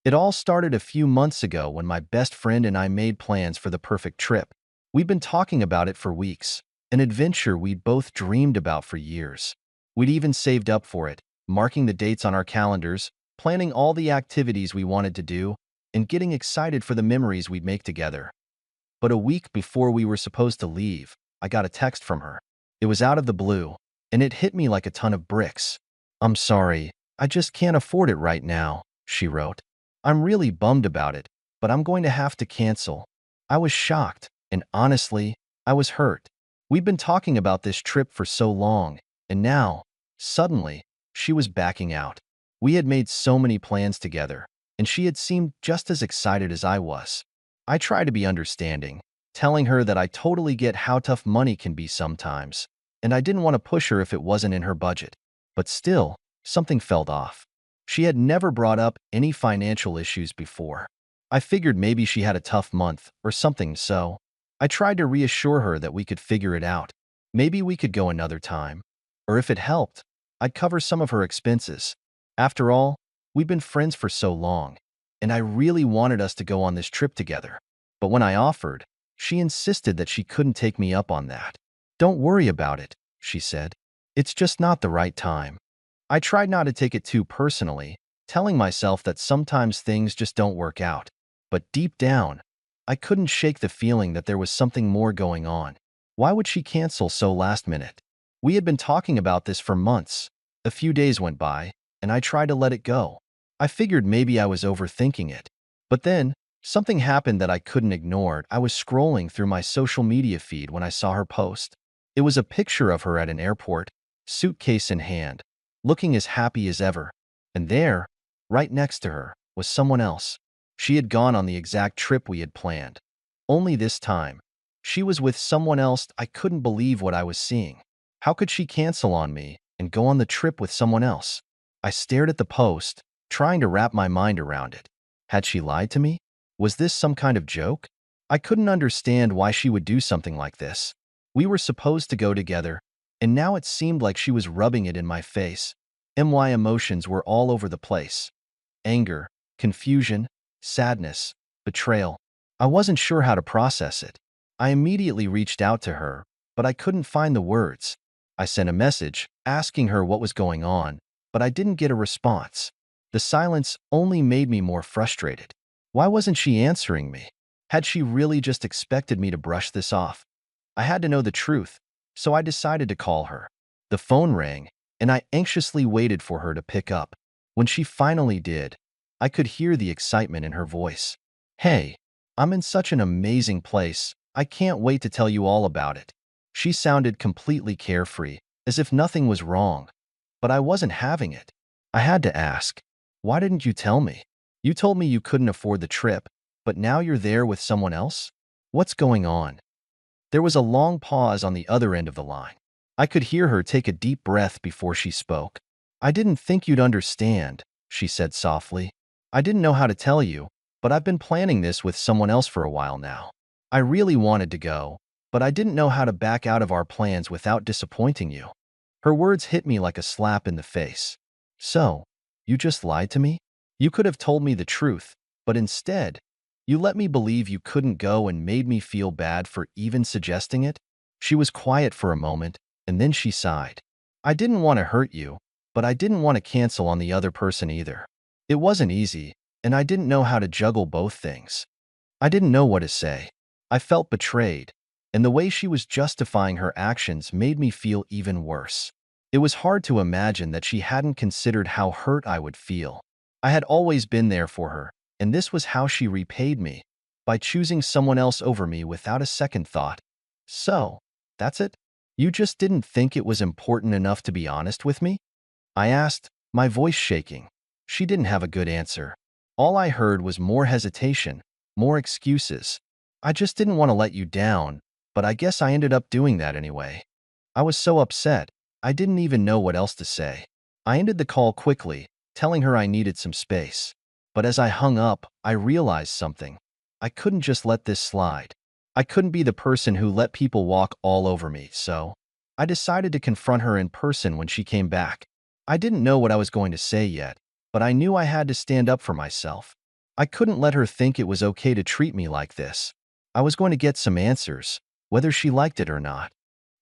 It all started a few months ago when my best friend and I made plans for the perfect trip. We'd been talking about it for weeks, an adventure we'd both dreamed about for years. We'd even saved up for it, marking the dates on our calendars, planning all the activities we wanted to do, and getting excited for the memories we'd make together. But a week before we were supposed to leave, I got a text from her. It was out of the blue, and it hit me like a ton of bricks. "I'm sorry, I just can't afford it right now," she wrote. "I'm really bummed about it, but I'm going to have to cancel." I was shocked, and honestly, I was hurt. We'd been talking about this trip for so long, and now, suddenly, she was backing out. We had made so many plans together, and she had seemed just as excited as I was. I tried to be understanding, telling her that I totally get how tough money can be sometimes, and I didn't want to push her if it wasn't in her budget. But still, something felt off. She had never brought up any financial issues before. I figured maybe she had a tough month or something, so I tried to reassure her that we could figure it out. Maybe we could go another time. Or if it helped, I'd cover some of her expenses. After all, we've been friends for so long, and I really wanted us to go on this trip together. But when I offered, she insisted that she couldn't take me up on that. "Don't worry about it," she said. "It's just not the right time." I tried not to take it too personally, telling myself that sometimes things just don't work out. But deep down, I couldn't shake the feeling that there was something more going on. Why would she cancel so last minute? We had been talking about this for months. A few days went by, and I tried to let it go. I figured maybe I was overthinking it. But then, something happened that I couldn't ignore. I was scrolling through my social media feed when I saw her post. It was a picture of her at an airport, suitcase in hand, looking as happy as ever. And there, right next to her, was someone else. She had gone on the exact trip we had planned. Only this time, she was with someone else. I couldn't believe what I was seeing. How could she cancel on me and go on the trip with someone else? I stared at the post, trying to wrap my mind around it. Had she lied to me? Was this some kind of joke? I couldn't understand why she would do something like this. We were supposed to go together, and now it seemed like she was rubbing it in my face. My emotions were all over the place. Anger, confusion, sadness, betrayal. I wasn't sure how to process it. I immediately reached out to her, but I couldn't find the words. I sent a message, asking her what was going on, but I didn't get a response. The silence only made me more frustrated. Why wasn't she answering me? Had she really just expected me to brush this off? I had to know the truth, so I decided to call her. The phone rang, and I anxiously waited for her to pick up. When she finally did, I could hear the excitement in her voice. "Hey, I'm in such an amazing place. I can't wait to tell you all about it." She sounded completely carefree, as if nothing was wrong. But I wasn't having it. I had to ask, "Why didn't you tell me? You told me you couldn't afford the trip, but now you're there with someone else? What's going on?" There was a long pause on the other end of the line. I could hear her take a deep breath before she spoke. "I didn't think you'd understand," she said softly. "I didn't know how to tell you, but I've been planning this with someone else for a while now. I really wanted to go, but I didn't know how to back out of our plans without disappointing you." Her words hit me like a slap in the face. "So, you just lied to me? You could have told me the truth, but instead, you let me believe you couldn't go and made me feel bad for even suggesting it?" She was quiet for a moment, and then she sighed. "I didn't want to hurt you, but I didn't want to cancel on the other person either. It wasn't easy, and I didn't know how to juggle both things. I didn't know what to say. I felt betrayed, and the way she was justifying her actions made me feel even worse. It was hard to imagine that she hadn't considered how hurt I would feel. I had always been there for her, and this was how she repaid me, by choosing someone else over me without a second thought. "So, that's it? You just didn't think it was important enough to be honest with me?" I asked, my voice shaking. She didn't have a good answer. All I heard was more hesitation, more excuses. "I just didn't want to let you down, but I guess I ended up doing that anyway." I was so upset, I didn't even know what else to say. I ended the call quickly, telling her I needed some space. But as I hung up, I realized something. I couldn't just let this slide. I couldn't be the person who let people walk all over me, so I decided to confront her in person when she came back. I didn't know what I was going to say yet, but I knew I had to stand up for myself. I couldn't let her think it was okay to treat me like this. I was going to get some answers, whether she liked it or not.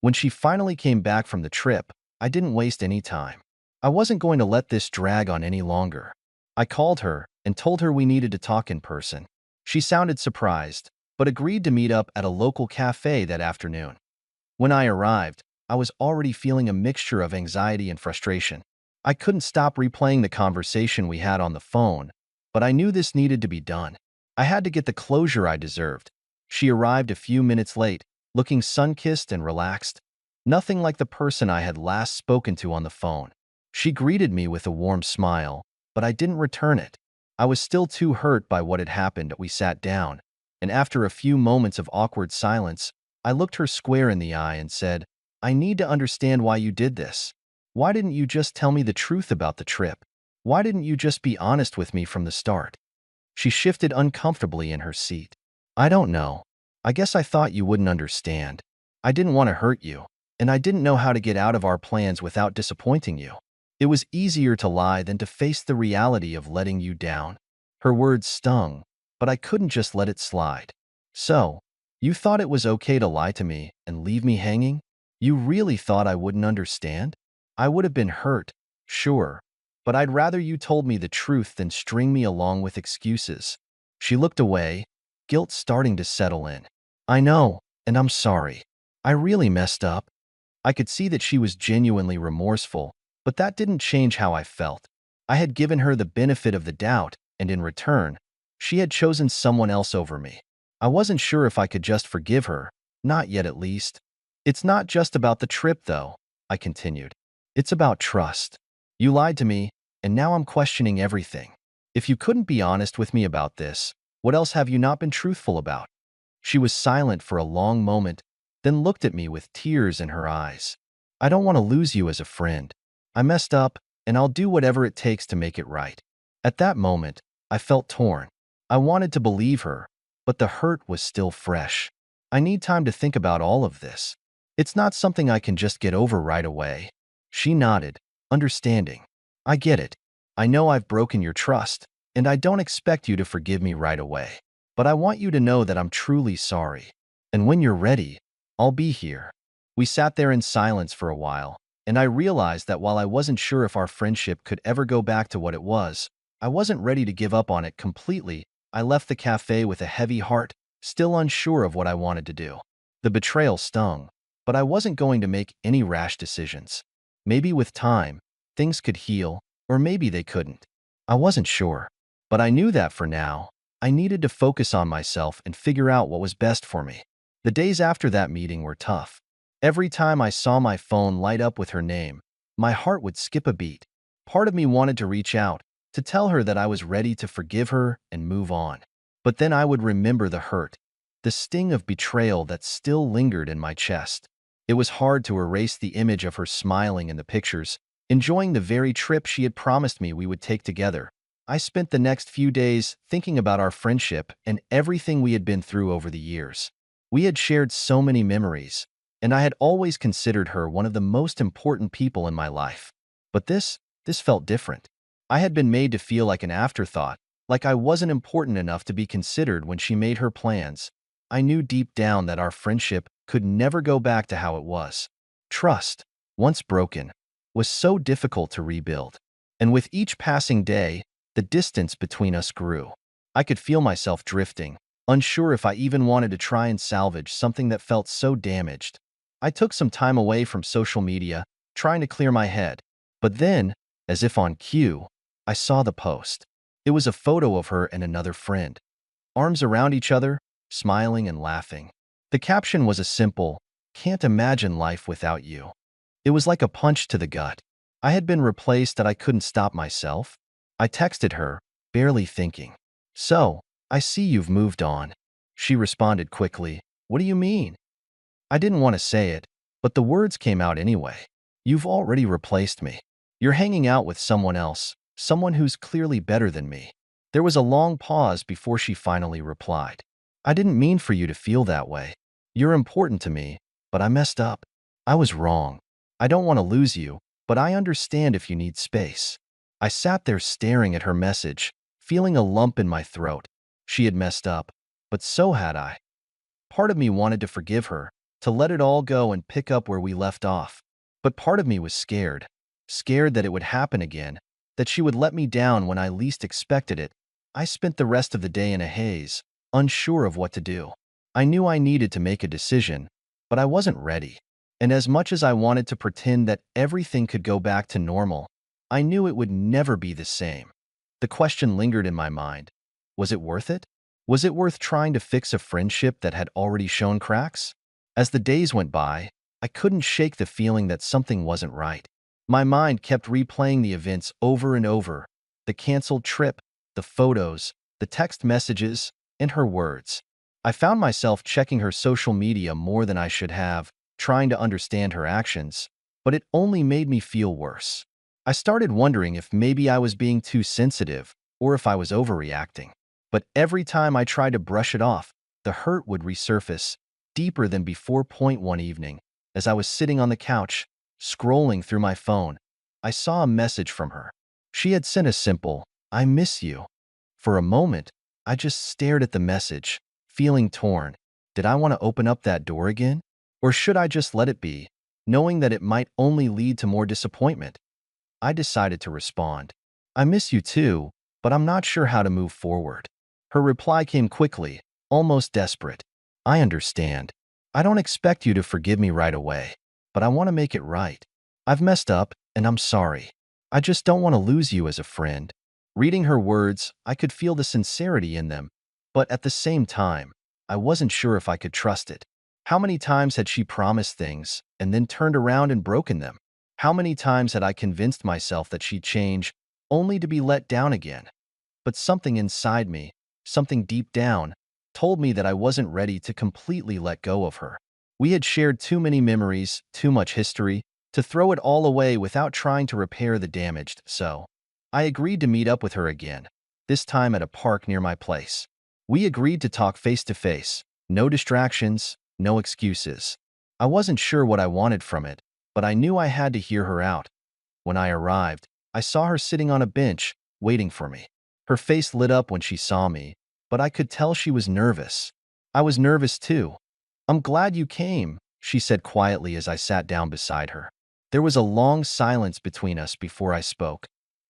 When she finally came back from the trip, I didn't waste any time. I wasn't going to let this drag on any longer. I called her and told her we needed to talk in person. She sounded surprised, but agreed to meet up at a local cafe that afternoon. When I arrived, I was already feeling a mixture of anxiety and frustration. I couldn't stop replaying the conversation we had on the phone, but I knew this needed to be done. I had to get the closure I deserved. She arrived a few minutes late, looking sun-kissed and relaxed. Nothing like the person I had last spoken to on the phone. She greeted me with a warm smile, but I didn't return it. I was still too hurt by what had happened. We sat down, and after a few moments of awkward silence, I looked her square in the eye and said, "I need to understand why you did this. Why didn't you just tell me the truth about the trip? Why didn't you just be honest with me from the start?" She shifted uncomfortably in her seat. "I don't know. I guess I thought you wouldn't understand. I didn't want to hurt you, and I didn't know how to get out of our plans without disappointing you. It was easier to lie than to face the reality of letting you down." Her words stung, but I couldn't just let it slide. "So, you thought it was okay to lie to me and leave me hanging? You really thought I wouldn't understand? I would have been hurt, sure, but I'd rather you told me the truth than string me along with excuses." She looked away, guilt starting to settle in. "I know, and I'm sorry. I really messed up." I could see that she was genuinely remorseful, but that didn't change how I felt. I had given her the benefit of the doubt, and in return, she had chosen someone else over me. I wasn't sure if I could just forgive her, not yet at least. "It's not just about the trip, though," I continued. "It's about trust. You lied to me, and now I'm questioning everything. If you couldn't be honest with me about this, what else have you not been truthful about?" She was silent for a long moment, then looked at me with tears in her eyes. "I don't want to lose you as a friend. I messed up, and I'll do whatever it takes to make it right." At that moment, I felt torn. I wanted to believe her, but the hurt was still fresh. "I need time to think about all of this. It's not something I can just get over right away." She nodded, understanding. "I get it. I know I've broken your trust, and I don't expect you to forgive me right away. But I want you to know that I'm truly sorry. And when you're ready, I'll be here." We sat there in silence for a while, and I realized that while I wasn't sure if our friendship could ever go back to what it was, I wasn't ready to give up on it completely. I left the cafe with a heavy heart, still unsure of what I wanted to do. The betrayal stung, but I wasn't going to make any rash decisions. Maybe with time, things could heal, or maybe they couldn't. I wasn't sure, but I knew that for now, I needed to focus on myself and figure out what was best for me. The days after that meeting were tough. Every time I saw my phone light up with her name, my heart would skip a beat. Part of me wanted to reach out, to tell her that I was ready to forgive her and move on. But then I would remember the hurt, the sting of betrayal that still lingered in my chest. It was hard to erase the image of her smiling in the pictures, enjoying the very trip she had promised me we would take together. I spent the next few days thinking about our friendship and everything we had been through over the years. We had shared so many memories, and I had always considered her one of the most important people in my life. But this felt different. I had been made to feel like an afterthought, like I wasn't important enough to be considered when she made her plans. I knew deep down that our friendship could never go back to how it was. Trust, once broken, was so difficult to rebuild. And with each passing day, the distance between us grew. I could feel myself drifting, unsure if I even wanted to try and salvage something that felt so damaged. I took some time away from social media, trying to clear my head. But then, as if on cue, I saw the post. It was a photo of her and another friend, arms around each other, smiling and laughing. The caption was a simple, "Can't imagine life without you." It was like a punch to the gut. I had been replaced that I couldn't stop myself. I texted her, barely thinking. "So, I see you've moved on." She responded quickly, "What do you mean?" I didn't want to say it, but the words came out anyway. "You've already replaced me. You're hanging out with someone else, someone who's clearly better than me." There was a long pause before she finally replied. "I didn't mean for you to feel that way. You're important to me, but I messed up. I was wrong. I don't want to lose you, but I understand if you need space." I sat there staring at her message, feeling a lump in my throat. She had messed up, but so had I. Part of me wanted to forgive her, to let it all go and pick up where we left off. But part of me was scared. Scared that it would happen again, that she would let me down when I least expected it. I spent the rest of the day in a haze, unsure of what to do. I knew I needed to make a decision, but I wasn't ready. And as much as I wanted to pretend that everything could go back to normal, I knew it would never be the same. The question lingered in my mind. Was it worth it? Was it worth trying to fix a friendship that had already shown cracks? As the days went by, I couldn't shake the feeling that something wasn't right. My mind kept replaying the events over and over, the canceled trip, the photos, the text messages, and her words. I found myself checking her social media more than I should have, trying to understand her actions, but it only made me feel worse. I started wondering if maybe I was being too sensitive or if I was overreacting. But every time I tried to brush it off, the hurt would resurface, deeper than before. One evening, as I was sitting on the couch, scrolling through my phone, I saw a message from her. She had sent a simple, "I miss you." For a moment, I just stared at the message, feeling torn. Did I want to open up that door again? Or should I just let it be, knowing that it might only lead to more disappointment? I decided to respond. "I miss you too, but I'm not sure how to move forward." Her reply came quickly, almost desperate. "I understand. I don't expect you to forgive me right away, but I want to make it right. I've messed up, and I'm sorry. I just don't want to lose you as a friend." Reading her words, I could feel the sincerity in them, but at the same time, I wasn't sure if I could trust it. How many times had she promised things and then turned around and broken them? How many times had I convinced myself that she'd change, only to be let down again? But something inside me, something deep down, told me that I wasn't ready to completely let go of her. We had shared too many memories, too much history, to throw it all away without trying to repair the damage, so I agreed to meet up with her again, this time at a park near my place. We agreed to talk face to face, no distractions, no excuses. I wasn't sure what I wanted from it, but I knew I had to hear her out. When I arrived, I saw her sitting on a bench, waiting for me. Her face lit up when she saw me, but I could tell she was nervous. I was nervous too. "I'm glad you came," she said quietly as I sat down beside her. There was a long silence between us before I spoke.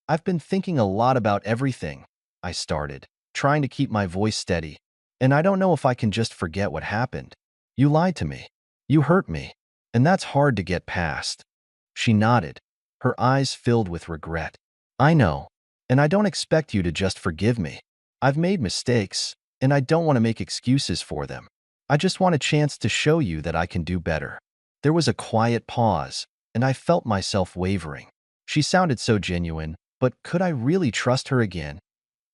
"I've been thinking a lot about everything," I started, trying to keep my voice steady. "And I don't know if I can just forget what happened. You lied to me. You hurt me. And that's hard to get past." She nodded, her eyes filled with regret. "I know. And I don't expect you to just forgive me. I've made mistakes, and I don't want to make excuses for them. I just want a chance to show you that I can do better." There was a quiet pause, and I felt myself wavering. She sounded so genuine, but could I really trust her again?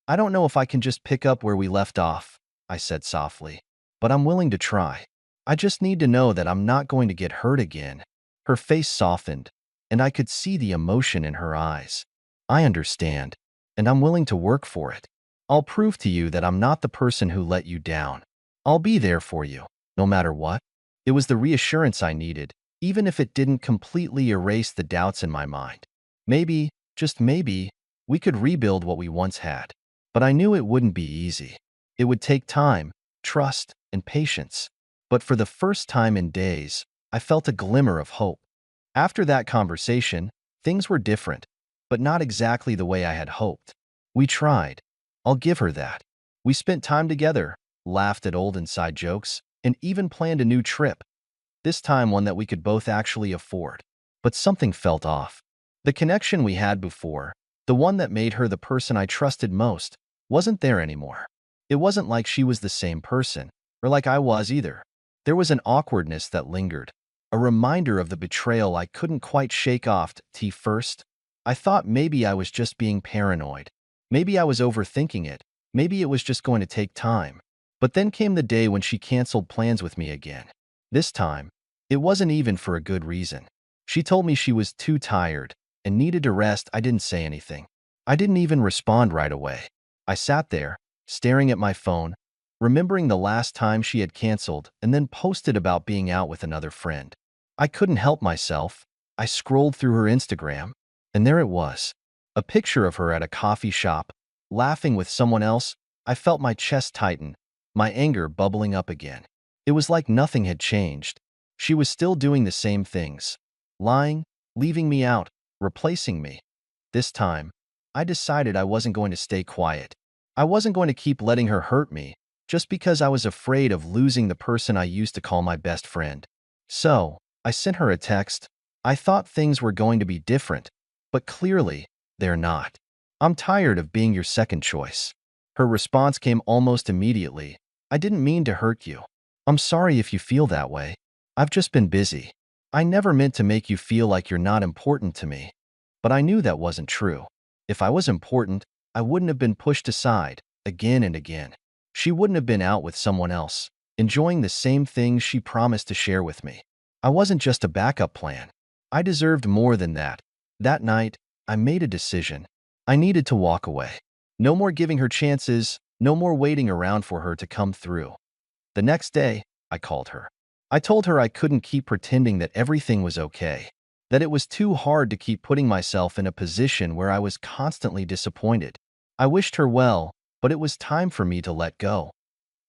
"I don't know if I can just pick up where we left off," I said softly, "but I'm willing to try. I just need to know that I'm not going to get hurt again." Her face softened, and I could see the emotion in her eyes. "I understand, and I'm willing to work for it. I'll prove to you that I'm not the person who let you down. I'll be there for you, no matter what." It was the reassurance I needed, even if it didn't completely erase the doubts in my mind. Maybe, just maybe, we could rebuild what we once had. But I knew it wouldn't be easy. It would take time, trust, and patience. But for the first time in days, I felt a glimmer of hope. After that conversation, things were different, but not exactly the way I had hoped. We tried. I'll give her that. We spent time together, laughed at old inside jokes, and even planned a new trip. This time one that we could both actually afford. But something felt off. The connection we had before, the one that made her the person I trusted most, wasn't there anymore. It wasn't like she was the same person, or like I was either. There was an awkwardness that lingered, a reminder of the betrayal I couldn't quite shake off. First, I thought maybe I was just being paranoid. Maybe I was overthinking it. Maybe it was just going to take time. But then came the day when she canceled plans with me again. This time, it wasn't even for a good reason. She told me she was too tired and needed to rest. I didn't say anything. I didn't even respond right away. I sat there, staring at my phone, remembering the last time she had canceled and then posted about being out with another friend. I couldn't help myself. I scrolled through her Instagram, and there it was. A picture of her at a coffee shop, laughing with someone else, I felt my chest tighten, my anger bubbling up again. It was like nothing had changed. She was still doing the same things. Lying, leaving me out, replacing me. This time, I decided I wasn't going to stay quiet. I wasn't going to keep letting her hurt me, just because I was afraid of losing the person I used to call my best friend. So, I sent her a text. I thought things were going to be different, but clearly, they're not. I'm tired of being your second choice. Her response came almost immediately. I didn't mean to hurt you. I'm sorry if you feel that way. I've just been busy. I never meant to make you feel like you're not important to me. But I knew that wasn't true. If I was important, I wouldn't have been pushed aside, again and again. She wouldn't have been out with someone else, enjoying the same things she promised to share with me. I wasn't just a backup plan. I deserved more than that. That night, I made a decision. I needed to walk away. No more giving her chances, no more waiting around for her to come through. The next day, I called her. I told her I couldn't keep pretending that everything was okay, that it was too hard to keep putting myself in a position where I was constantly disappointed. I wished her well, but it was time for me to let go.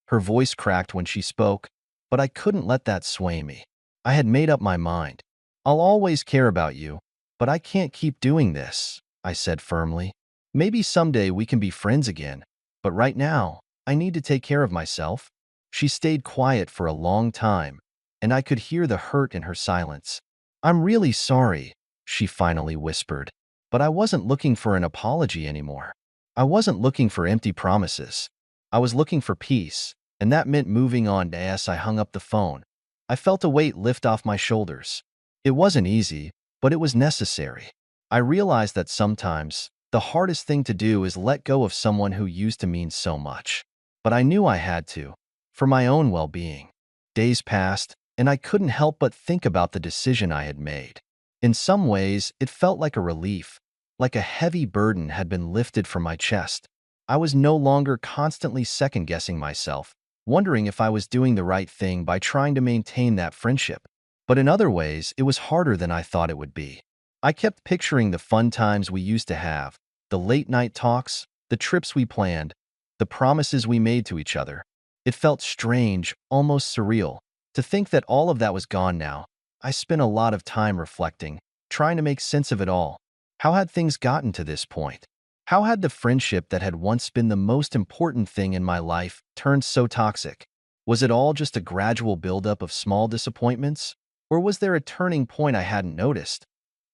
Her voice cracked when she spoke, but I couldn't let that sway me. I had made up my mind. I'll always care about you, but I can't keep doing this, I said firmly. Maybe someday we can be friends again, but right now, I need to take care of myself. She stayed quiet for a long time, and I could hear the hurt in her silence. I'm really sorry, she finally whispered, but I wasn't looking for an apology anymore. I wasn't looking for empty promises. I was looking for peace, and that meant moving on. As I hung up the phone, I felt a weight lift off my shoulders. It wasn't easy, but it was necessary. I realized that sometimes, the hardest thing to do is let go of someone who used to mean so much. But I knew I had to, for my own well-being. Days passed, and I couldn't help but think about the decision I had made. In some ways, it felt like a relief, like a heavy burden had been lifted from my chest. I was no longer constantly second-guessing myself, wondering if I was doing the right thing by trying to maintain that friendship. But in other ways, it was harder than I thought it would be. I kept picturing the fun times we used to have, the late-night talks, the trips we planned, the promises we made to each other. It felt strange, almost surreal, to think that all of that was gone now. I spent a lot of time reflecting, trying to make sense of it all. How had things gotten to this point? How had the friendship that had once been the most important thing in my life turned so toxic? Was it all just a gradual buildup of small disappointments? Or was there a turning point I hadn't noticed?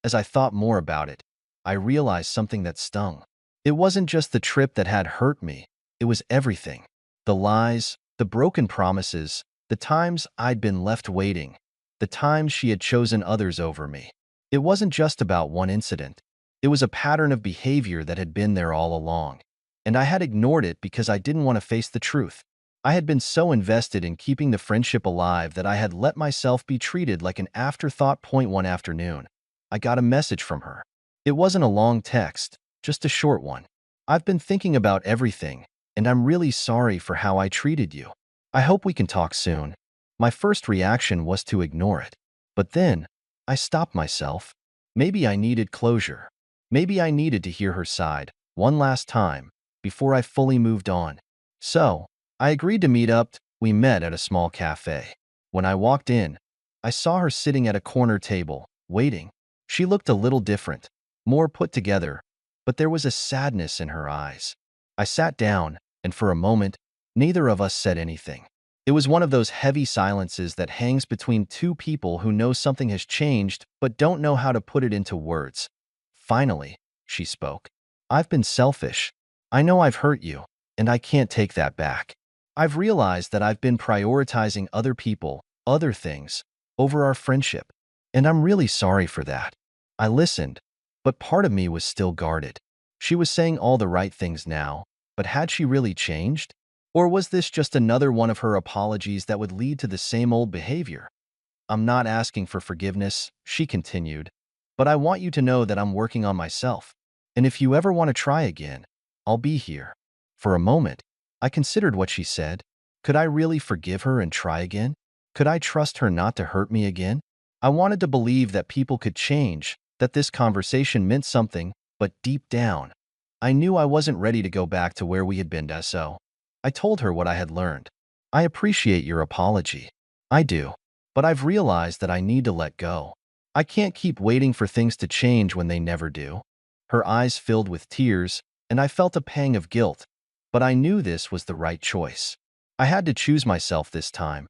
As I thought more about it, I realized something that stung. It wasn't just the trip that had hurt me, it was everything. The lies, the broken promises, the times I'd been left waiting, the times she had chosen others over me. It wasn't just about one incident. It was a pattern of behavior that had been there all along. And I had ignored it because I didn't want to face the truth. I had been so invested in keeping the friendship alive that I had let myself be treated like an afterthought. One afternoon, I got a message from her. It wasn't a long text, just a short one. I've been thinking about everything, and I'm really sorry for how I treated you. I hope we can talk soon. My first reaction was to ignore it. But then, I stopped myself. Maybe I needed closure. Maybe I needed to hear her side, one last time, before I fully moved on. So, I agreed to meet up. We met at a small cafe. When I walked in, I saw her sitting at a corner table, waiting. She looked a little different, more put together, but there was a sadness in her eyes. I sat down, and for a moment, neither of us said anything. It was one of those heavy silences that hangs between two people who know something has changed but don't know how to put it into words. Finally, she spoke. I've been selfish. I know I've hurt you, and I can't take that back. I've realized that I've been prioritizing other people, other things, over our friendship, and I'm really sorry for that. I listened, but part of me was still guarded. She was saying all the right things now, but had she really changed? Or was this just another one of her apologies that would lead to the same old behavior? I'm not asking for forgiveness, she continued, but I want you to know that I'm working on myself. And if you ever want to try again, I'll be here. For a moment, I considered what she said. Could I really forgive her and try again? Could I trust her not to hurt me again? I wanted to believe that people could change, that this conversation meant something, but deep down, I knew I wasn't ready to go back to where we had been, so I told her what I had learned. I appreciate your apology. I do. But I've realized that I need to let go. I can't keep waiting for things to change when they never do. Her eyes filled with tears, and I felt a pang of guilt, but I knew this was the right choice. I had to choose myself this time.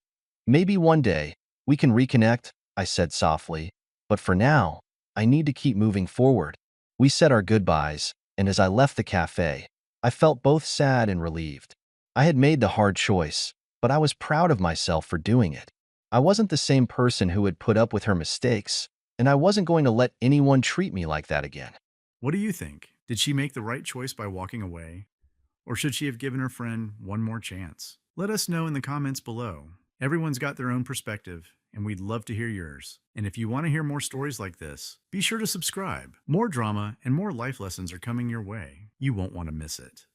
Maybe one day, we can reconnect, I said softly, but for now, I need to keep moving forward. We said our goodbyes, and as I left the cafe, I felt both sad and relieved. I had made the hard choice, but I was proud of myself for doing it. I wasn't the same person who had put up with her mistakes, and I wasn't going to let anyone treat me like that again. What do you think? Did she make the right choice by walking away? Or should she have given her friend one more chance? Let us know in the comments below. Everyone's got their own perspective, and we'd love to hear yours. And if you want to hear more stories like this, be sure to subscribe. More drama and more life lessons are coming your way. You won't want to miss it.